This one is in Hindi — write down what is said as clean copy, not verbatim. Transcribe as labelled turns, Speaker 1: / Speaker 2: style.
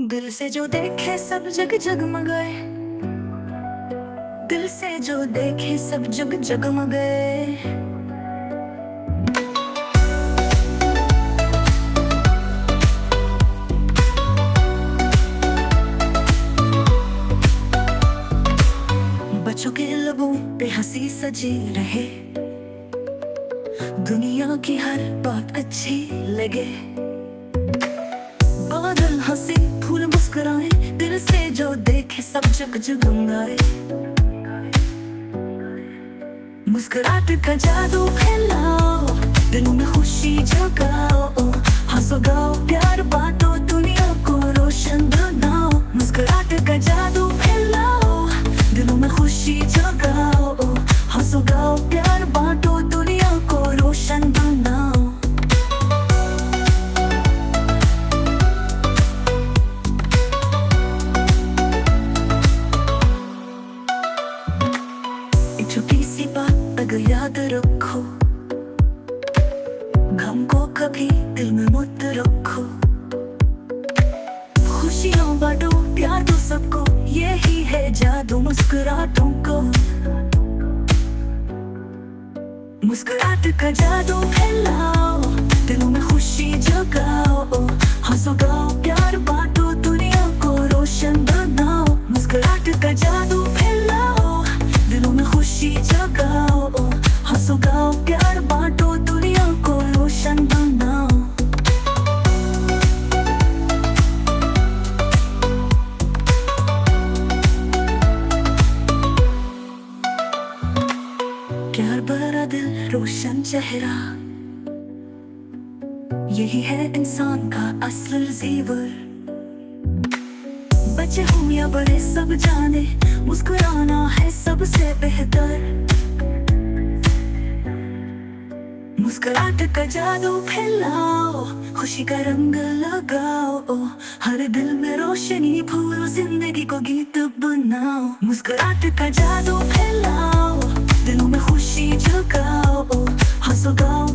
Speaker 1: दिल से जो देखे सब जग जगमगाए, दिल से जो देखे सब जग जगमगाए। बच्चों के लबों पे हंसी सजी रहे, दुनिया की हर बात अच्छी लगे। बादल हंसे फूल मुस्कुराए, दिल से जो देखे सब जग जगमगाए। मुस्कुराहट का जादू फैलाओ, दिल में खुशी जगाओ। हंसो गाओ प्यार बांटो, दुनिया को रोशन बनाओ। मुस्कुराहट का जादू फैलाओ, दिलों में खुशी जगाओ। हंसो गाओ प्यार बांटो, दुनिया को रोशन बनाओ। एक छोटी सी बात अगर याद रखो, गम को कभी दिल में मत रखो। खुशियाँ बांटो प्यार दो सबको, यही है जादू मुस्कुराहटों को। मुस्कुराहट का जादू फैलाओ, दिलों में खुशी जगाओ। हंसो गाओ प्यार बांटो, दुनिया को रोशन बनाओ। मुस्कुराहट का जादू फैलाओ, दिलों में खुशी जगाओ। हंसो गाओ प्यार बांटो, दुनिया को रोशन बनाओ। प्यार भरा दिल रोशन चेहरा, यही है इंसान का असल जेवर। बच्चे हो या बड़े सब जाने, मुस्कुराना है सबसे बेहतर। मुस्कुराहट का जादू फैलाओ, खुशी का रंग लगाओ। हर दिल में रोशनी भरो, जिंदगी को गीत बनाओ। मुस्कुराहट का जादू फैलाओ, दिलों में खुशी जगाओ। हंसो गाओ